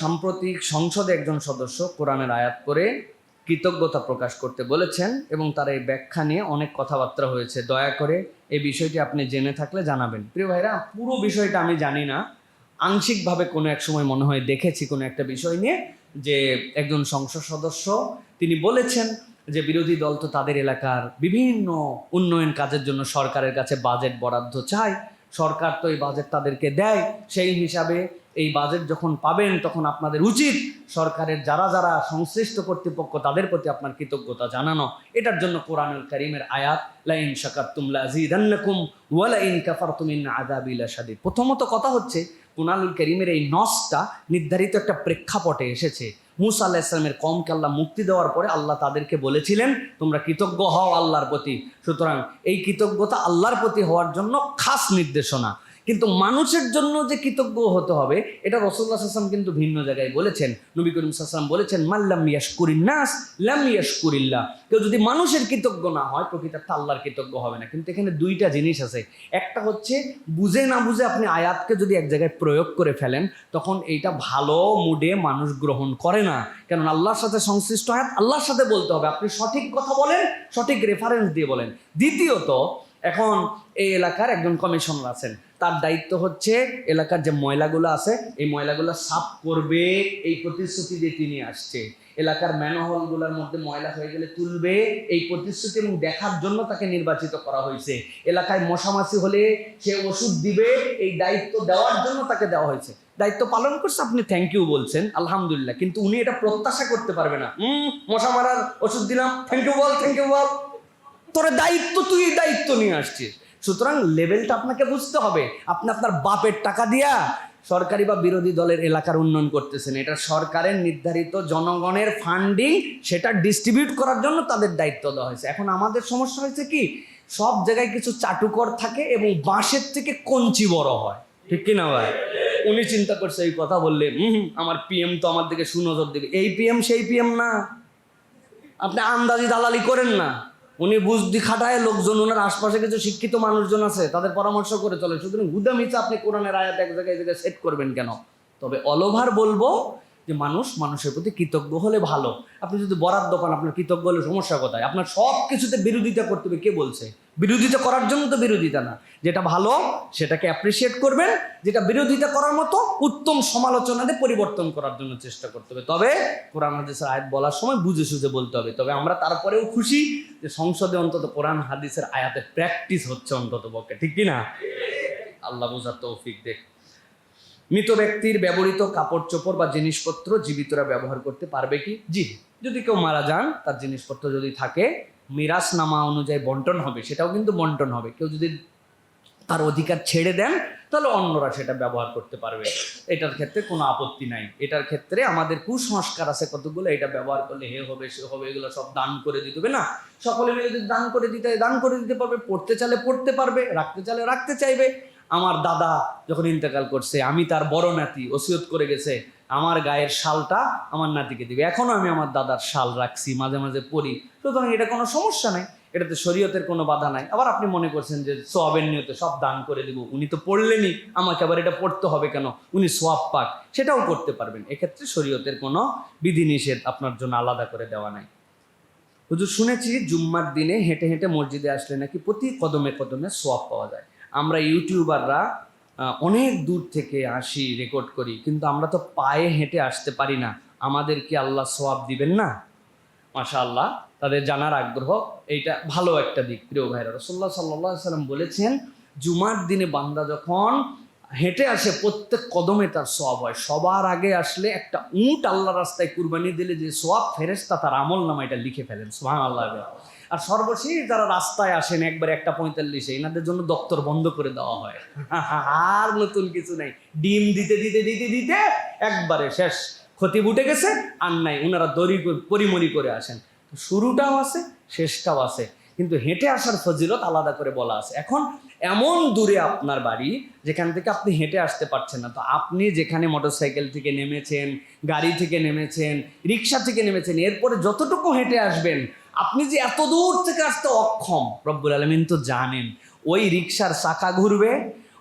সাম্প্রতিক সংসদে একজন সদস্য কোরআনের আয়াত করে কৃতজ্ঞতা প্রকাশ করতে বলেছেন এবং তার এই ব্যাখ্যা নিয়ে অনেক কথাবার্তা হয়েছে। দয়া করে এই বিষয়টি আপনি জেনে থাকলে জানাবেন। প্রিয় ভাইরা, পুরো বিষয়টা আমি জানি না, আংশিকভাবে কোনো এক সময় মনে হয় দেখেছি কোনো একটা বিষয় নিয়ে, যে একজন সংসদ সদস্য তিনি বলেছেন যে বিরোধী দল তো তাদের এলাকার বিভিন্ন উন্নয়ন কাজের জন্য সরকারের কাছে বাজেট বরাদ্দ চায়, সরকার তো এই বাজেট তাদেরকে দেয়, সেই হিসাবে এই বাজেট যখন পাবেন তখন আপনাদের উচিত সরকারের যারা যারা সংশ্লিষ্ট কর্তৃপক্ষ তাদের প্রতি আপনার কৃতজ্ঞতা জানানো। এটার জন্য কোরআনুল কারীমের আয়াত লা ইন শাকারতুম লাযীদান্নাকুম ওয়া লা ইন কাফারতুম ইন আযাবি লাশাদীদ। প্রথমত কথা হচ্ছে কোরআনুল কারীমের এই নসটা নির্ধারিত একটা প্রেক্ষাপটে এসেছে। মূসা আলাইহিস সালামের কওমকে আল্লাহ মুক্তি দেওয়ার পরে আল্লাহ তাদেরকে বলেছিলেন তোমরা কৃতজ্ঞ হও আল্লাহর প্রতি। সুতরাং এই কৃতজ্ঞতা আল্লাহর প্রতি হওয়ার জন্য খাস নির্দেশনা। কিন্তু মানুষের জন্য যে কৃতজ্ঞ হতে হবে এটা রাসূলুল্লাহ সাল্লাল্লাহু আলাইহি ওয়াসাল্লাম কিন্তু ভিন্ন জায়গায় বলেছেন। নবী করিম সাল্লাল্লাহু আলাইহি ওয়াসাল্লাম বলেছেন মাল্লাম ইয়াশকুরিন নাস লাম ইয়াশকুরিল্লাহ। কেউ যদি মানুষের কৃতজ্ঞ না হয় প্রকৃতার্থে আল্লাহর কৃতজ্ঞ হবে না। কিন্তু এখানে দুইটা জিনিস আছে। একটা হচ্ছে বুঝে না বুঝে আপনি আয়াতকে যদি এক জায়গায় প্রয়োগ করে ফেলেন তখন এইটা ভালো মুডে মানুষ গ্রহণ করে না, কারণ আল্লাহর সাথে সংশ্লিষ্ট আয়াত আল্লাহর সাথে বলতে হবে। আপনি সঠিক কথা বলেন, সঠিক রেফারেন্স দিয়ে বলেন। দ্বিতীয়ত, এখন এই এলাকার একজন কমিশনার আছেন, তার দায়িত্ব হচ্ছে এলাকার যে ময়লাগুলো আছে এই ময়লাগুলো সাফ করবে, এই প্রতিশ্রুতি দিয়ে তিনি আসছে। এলাকার ম্যানহোলগুলোর মধ্যে ময়লা হয়ে গেলে তুলবে, এই প্রতিশ্রুতি এবং দেখার জন্য তাকে নির্বাচিত করা হয়েছে। এলাকায় মশামাছি হলে সে ওষুধ দিবে, এই দায়িত্ব দেওয়ার জন্য তাকে দেওয়া হয়েছে। দায়িত্ব পালন করছে, আপনি থ্যাংক ইউ বলছেন, আলহামদুলিল্লাহ, কিন্তু উনি এটা প্রত্যাশা করতে পারবে না মশা মারার ওষুধ দিলাম, থ্যাংক ইউ বল, থ্যাংক ইউ বল। তোর দায়িত্ব, তুই এই দায়িত্ব নিয়ে আসছিস। সুতরাং লেভেলটা আপনাকে বুঝতে হবে। আপনি আপনার বাপের টাকা দিয়া সরকারি বা বিরোধী দলের এলাকার উন্নয়ন করতেছেন, এটা সরকারের নির্ধারিত জনগণের ফান্ডিং, সেটা ডিস্ট্রিবিউট করার জন্য তাদের দায়িত্ব দেওয়া হয়েছে। এখন আমাদের সমস্যা হয়েছে কি, সব জায়গায় কিছু চাটুকর থাকে এবং বাঁশের থেকে কঞ্চি বড় হয়, ঠিক কিনা ভাই? উনি চিন্তা করছে এই কথা বললে আমার পিএম তো আমার দিকে সুনজর দেবে। এই পিএম সেই পিএম না, আপনি আন্দাজি দালালি করেন না। উনি বুদ্ধি খাটায় লোকজন, ওনার আশপাশে কিছু শিক্ষিত মানুষজন আছে, তাদের পরামর্শ করে চলে। সুতরাং হুদামিচা আপনি কোরআনের আয়াত এক জায়গায় সেট করবেন কেন? তবে অলওভার বলবো যে মানুষের প্রতি কৃতজ্ঞ হলে ভালো। আপনি যদি বরাদ্দ পান, আপনার কৃতজ্ঞ হলে সমস্যা কোথায়? আপনার সব কিছুতে বিরোধিতা করতে হবে। কে বলছে? বিরোধিতা করার জন্য তো বিরোধিতা না। যেটা ভালো সেটাকে অ্যাপ্রিসিয়েট করবেন, যেটা বিরোধিতা করার মতো উত্তম সমালোচনা দিয়ে পরিবর্তন করার জন্য চেষ্টা করতে হবে। তবে কোরআন হাদিসের আয়াত বলার সময় বুঝে সুঝে বলতে হবে। তবে আমরা তারপরেও খুশি যে সংসদে অন্তত কোরআন হাদিসের আয়াতের প্র্যাকটিস হচ্ছে অন্তত পক্ষে, ঠিক কিনা? আল্লাহ বোঝার তৌফিক দেখ। মৃত ব্যক্তির ব্যবহৃত কাপড় চোপড় বা জিনিসপত্র জীবিতরা ব্যবহার করতে পারবে কি? জি, যদি কেউ মারা যান, তার জিনিসপত্র যদি থাকে, মিরাসনামা অনুযায়ী বন্টন হবে, সেটাও কিন্তু বন্টন হবে। কেউ যদি তার অধিকার ছেড়ে দেন তাহলে অন্যরা সেটা ব্যবহার করতে পারবে, এটার ক্ষেত্রে কোনো আপত্তি নাই। এটার ক্ষেত্রে আমাদের কুসংস্কার আছে কতগুলো, এটা ব্যবহার করলে হে হবে সে হবে, এগুলো সব দান করে দিতে হবে না। সকলে মিলে যদি দান করে দিতে পারবে, পড়তে চাইলে পড়তে পারবে, রাখতে চাইলে রাখতে চাইবে। আমার দাদা যখন ইন্তেকাল করছে, আমি তার বড় নাতি, ওসিয়ত করে গেছে আমার গায়ের শালটা আমার নাতিকে দিবে। এখনো আমি আমার দাদার শাল রাখছি, মাঝে মাঝে পরি। সুতরাং এটা কোনো সমস্যা নাই, এটাতে শরীয়তের কোনো বাধা নাই। আবার আপনি মনে করছেন যে সোয়াবের নিয়তে সব দান করে দিব, উনি তো পড়লেনি, আমাকে আবার এটা পড়তে হবে কেন, উনি সোয়াব পাক, সেটাও করতে পারবেন। এক্ষেত্রে শরীয়তের কোনো বিধিনিষেধ আপনার জন্য আলাদা করে দেওয়া নাই। হুজুর শুনেছি জুম্মার দিনে হেঁটে হেঁটে মসজিদে আসলে নাকি প্রতি কদমে কদমে সোয়াব পাওয়া যায়। আমরা ইউটিউবাররা অনেক দূর থেকে আসি, রেকর্ড করি, কিন্তু আমরা তো পায়ে হেঁটে আসতে পারি না, আমাদের কি আল্লাহ সোয়াব দিবেন না? মাশাআল্লাহ, তাদের জানার আগ্রহ, এইটা ভালো একটা দিক। প্রিয় ভাইরা, রাসূলুল্লাহ সাল্লাল্লাহু আলাইহি ওয়াসাল্লাম বলেছেন জুমার দিনে বান্দা যখন হেঁটে আসে প্রত্যেক কদমে তার সোয়াব হয়। সবার আগে আসলে একটা উট আল্লাহ রাস্তায় কুরবানি দিলে যে সোয়াব, ফেরেশতা তার আমল নামা এটা লিখে ফেলেন, সুবহানাল্লাহ। আর সর্বশেষ যারা রাস্তায় আসেন একবারে 1:45, এনাদের জন্য দপ্তর বন্ধ করে দেওয়া হয়। আর নতুন কিছু নেই, ডিম দিতে দিতে দিতে দিতে একবারে শেষ, খতিব উঠে গেছে আর নাই, ওনারা দড়ি পরিমরি করে আসেন। শুরুটাও আছে, শেষটাও আছে, কিন্তু হেঁটে আসার ফজিলত আলাদা করে বলা আছে। এখন এমন দূরে আপনার বাড়ি যেখান থেকে আপনি হেঁটে আসতে পারছেন না, তো আপনি যেখানে মোটরসাইকেল থেকে নেমেছেন, গাড়ি থেকে নেমেছেন, রিক্সা থেকে নেমেছেন, এরপরে যতটুকু হেঁটে আসবেন, আপনি যে এত দূর থেকে আসতে অক্ষম, রব্বুল আলামিন তো জানেন। ওই রিক্সার চাকা ঘুরবে,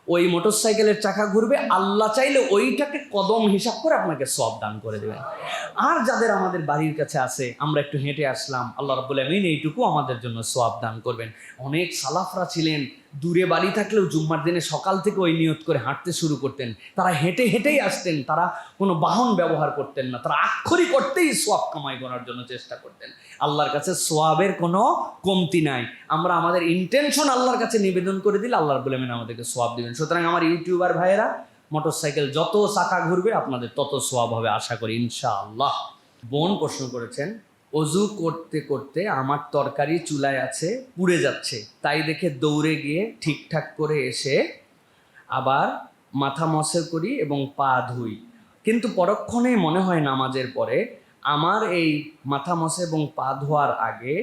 ওই মোটরসাইকেলের চাকা ঘুরবে, আল্লাহ চাইলে ওইটাকে কদম হিসাব করে আপনাকে সওয়াব দান করে দেবেন। আর যাদের আমাদের বাড়ির কাছে আছে, আমরা একটু হেঁটে আসলাম, আল্লাহ রাব্বুল আমিন এইটুকু আমাদের জন্য সওয়াব দান করবেন। অনেক সালাফরা ছিলেন, দূরে বাড়ি থাকলেও জুম্মার দিনে সকাল থেকে ওই নিয়ত করে হাঁটতে শুরু করতেন। তারা হেঁটে হেঁটেই আসতেন, তারা কোনো বাহন ব্যবহার করতেন না, তারা আক্ষরিক করতেই সোয়াব কামাই করার জন্য চেষ্টা করতেন। আল্লাহর কাছে সোয়াবের কোনো কমতি নাই। আমরা আমাদের ইন্টেনশন আল্লাহর কাছে নিবেদন করে দিলে আল্লাহ রাব্বুল আমিন আমাদেরকে সোয়াব দিবেন। সুতরাং আমার ইউটিউবার ভাইয়েরা, মোটরসাইকেল যত চাকা ঘুরবে আপনাদের তত সোয়াব হবে আশা করি ইনশাআল্লাহ। বোন প্রশ্ন করেছেন, অজু করতে করতে আমার তরকারি চুলায় আছে, পুড়ে যাচ্ছে, তাই দেখে দৌড়ে গিয়ে ঠিকঠাক করে এসে আবার মাথা মসে করি এবং পা ধুই, কিন্তু পরক্ষণেই মনে হয় নামাজের পরে আমার এই মাথা মসে এবং পা ধোয়ার আগে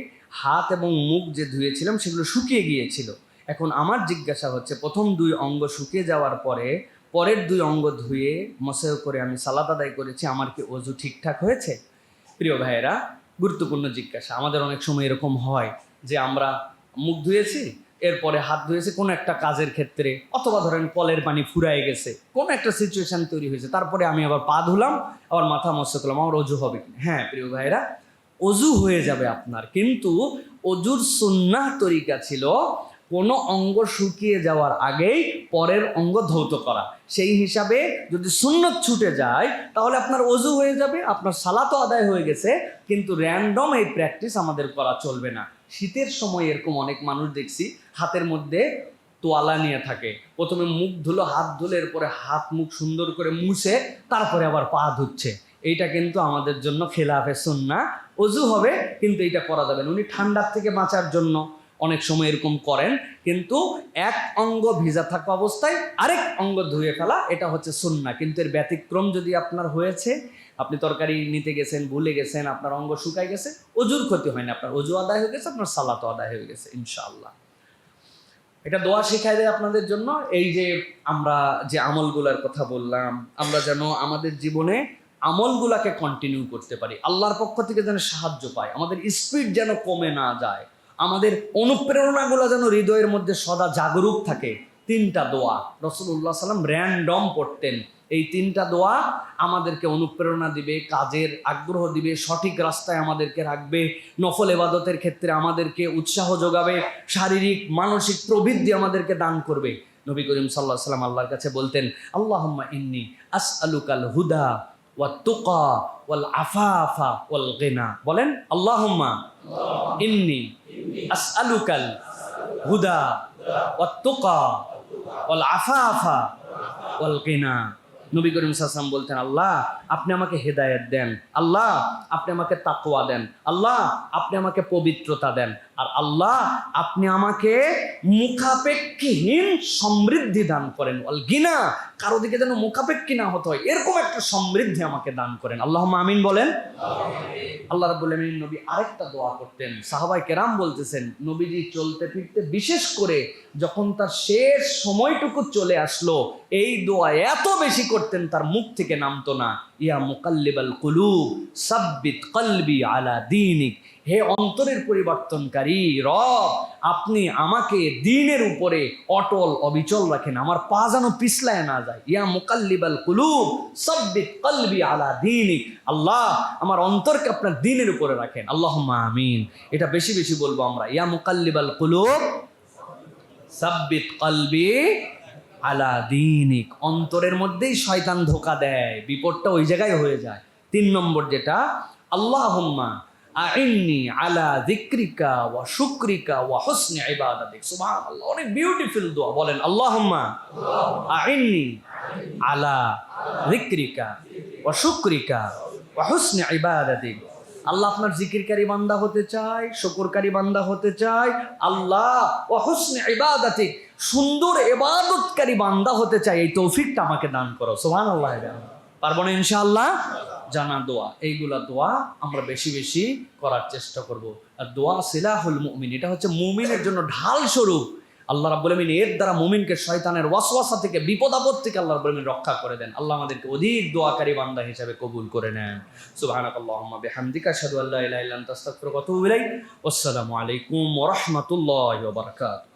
হাত এবং মুখ যে ধুয়েছিলাম সেগুলো শুকিয়ে গিয়েছিল। এখন আমার জিজ্ঞাসা হচ্ছে, প্রথম দুই অঙ্গ শুকিয়ে যাওয়ার পরে পরের দুই অঙ্গ ধুয়ে মসে করে আমি সালাত আদায় করেছি, আমার কি অজু ঠিকঠাক হয়েছে? প্রিয় ভাইয়েরা, গুরুত্বপূর্ণ জিজ্ঞাসা। আমাদের অনেক সময় এরকম হয় যে আমরা মুখ ধুয়েছি, এরপরে হাত ধুয়েছি কোনো একটা কাজের ক্ষেত্রে, অথবা ধরেন কলের পানি ফুরায় গেছে, কোনো একটা সিচুয়েশন তৈরি হয়েছে, তারপরে আমি আবার পা ধুলাম, আবার মাথা মস্ত করলাম, আমার অজু হবে কিনা? হ্যাঁ প্রিয় ভাইয়েরা, অজু হয়ে যাবে আপনার, কিন্তু অজুর সুন্নাহ তরিকা ছিল কোনো অঙ্গ শুকিয়ে যাওয়ার আগেই পরের অঙ্গ ধৌত করা। সেই হিসাবে যদি সুন্নত ছুটে যায় তাহলে আপনার অজু হয়ে যাবে, আপনার সালাতও আদায় হয়ে গেছে, কিন্তু র্যান্ডম এই প্র্যাকটিস আমাদের করা চলবে না। শীতের সময় এরকম অনেক মানুষ দেখছি হাতের মধ্যে তোয়ালা নিয়ে থাকে, প্রথমে মুখ ধুলো, হাত ধুলো, এরপরে হাত মুখ সুন্দর করে মুছে তারপরে আবার পা ধুচ্ছে। এইটা কিন্তু আমাদের জন্য খেলাফে সুন্নাহ। অজু হবে কিন্তু এইটা করা যাবে না। উনি ঠান্ডার থেকে বাঁচার জন্য অনেক সময় এরকম করেন, কিন্তু এক অঙ্গ ভিজা থাকা অবস্থায় আরেক অঙ্গ ধুয়ে ফেলা এটা হচ্ছে সুন্নাহ। কিন্তু এর ব্যতিক্রম যদি আপনার হয়েছে, আপনি তরকারি নিতে গেছেন, ভুলে গেছেন, আপনার অঙ্গ শুকায় গেছে, অজুর ক্ষতি হয় না, আপনার অজু আদায় হয়ে গেছে, আপনার সালাতও আদায় হয়ে গেছে ইনশাআল্লাহ। এটা দোয়া শেখায় দেয় আপনাদের জন্য। এই যে আমরা যে আমলগুলার কথা বললাম, আমরা যেন আমাদের জীবনে আমলগুলাকে কন্টিনিউ করতে পারি, আল্লাহর পক্ষ থেকে যেন সাহায্য পাই, আমাদের স্পিড যেন কমে না যায়, আমাদের অনুপ্রেরণাগুলো যেন হৃদয়ের মধ্যে সদা জাগরুক থাকে। তিনটা দোয়া রাসূলুল্লাহ সাল্লাম র্যান্ডম পড়তেন। এই তিনটা দোয়া আমাদেরকে অনুপ্রেরণা দিবে, কাজের আগ্রহ দিবে, সঠিক রাস্তায় আমাদেরকে রাখবে, নফল ইবাদতের ক্ষেত্রে আমাদেরকে উৎসাহ যোগাবে, শারীরিক মানসিক প্রবৃদ্ধি আমাদেরকে দান করবে। নবী করিম সাল্লাল্লাহু আলাইহি ওয়াসাল্লাম আল্লাহর কাছে বলতেন, আল্লাহুম্মা ইন্নী আসআলুকাল হুদা ওয়াত তুকা ওয়াল আফাফা ওয়াল গিনা। বলেন, আল্লাহুম্মা ইন্নী আসআলুকাল হুদা ওয়াত তুকা ওয়াল আফাফা ওয়াল গিনা। নবী করিম সাল্লাল্লাহু আলাইহি ওয়াসাল্লাম বলতেন, আল্লাহ আপনি আমাকে হেদায়েত দেন, আল্লাহ আপনি আমাকে তাকওয়া দেন, আল্লাহ আপনি আমাকে পবিত্রতা দেন, আর আল্লাহ আপনি আমাকে মুখাপেক্ষীহীন সমৃদ্ধি দান করেন। ওয়াল গিনা, কারো দিকে যেন মুখাপেক্ষী না হতে হয়, এরকম একটা সমৃদ্ধি আমাকে দান করেন। আল্লাহুম্মা আমিন বলেন। আল্লাহ রাব্বুল আমিন নবী আরেকটা দোয়া করতেন। সাহাবায়ে কেরাম বলতেছেন, নবীজি চলতে ফিরতে, বিশেষ করে যখন তার শেষ সময়টুকু চলে আসলো, এই দোয়া এত বেশি করতেন তার মুখ থেকে নামতো না। ইয়া মুকাল্লিবাল কুলুব সাব্বিত কলবি আলা দীনিক। হে অন্তরের পরিবর্তনকারী রব, আপনি আমাকে দ্বীনের উপরে অটল অবিচল রাখেন, আমার পা যেন পিছলায় না যায়। ইয়া মুকাল্লিবাল কুলুব সাব্বিত কলবি আলা দীনিক। আল্লাহ আমার অন্তরকে আপনার দ্বীনের উপরে রাখেন। আল্লাহুম্মা আমিন। এটা বেশি বেশি বলবো আমরা। ইয়া মুকাল্লিবাল কুলুব সাব্বিত কলবি আলা দীনিক। অন্তরের মধ্যেই শয়তান ধোঁকা দেয়, বিপদটা ওই জায়গায় হয়ে যায়। 3 নম্বর যেটা, আল্লাহুম্মা আইন্নি আলা যিকরিকা ওয়া শুকরিকা ওয়া হুসনি ইবাদাতিক। সুবহানাল্লাহ, অনেক বিউটিফুল দোয়া। বলেন, আল্লাহুম্মা আইন্নি আলা যিকরিকা ওয়া শুকরিকা ওয়া হুসনি ইবাদাতিক। আল্লাহ আপনার জিকিরকারী বান্দা হতে চায়, শুকরকারী বান্দা হতে চায়। আল্লাহ ওয়া হুসনি ইবাদাতিক, সুন্দর ইবাদতকারী বান্দা হতে চাই, এই তৌফিকটা আমাকে দান করো। সুবহানাল্লাহ। পারবো না ইনশাআল্লাহ? জানা দোয়া, এইগুলা দোয়া আমরা বেশি বেশি করার চেষ্টা করব। আর দোয়া সিলাহুল মুমিন, এটা হচ্ছে মুমিনের জন্য ঢাল স্বরূপ। আল্লাহ রাব্বুল আমিন এর দ্বারা মুমিনকে শয়তানের ওয়াসওয়াসা থেকে, বিপদ আপদ থেকে আল্লাহ রাব্বুল আমিন রক্ষা করে দেন। আল্লাহ আমাদেরকে অধিক দোয়াকারী বান্দা হিসেবে কবুল করে নেন। সুবহানাকাল্লাহুম্মা বিহামদিকা আশহাদু আল্লা ইলাহা ইল্লা আনতা আস্তাগফিরুকা ওয়া আতুবু ইলাইক। আসসালামু আলাইকুম ওয়া রাহমাতুল্লাহি ওয়া বারাকাতুহু।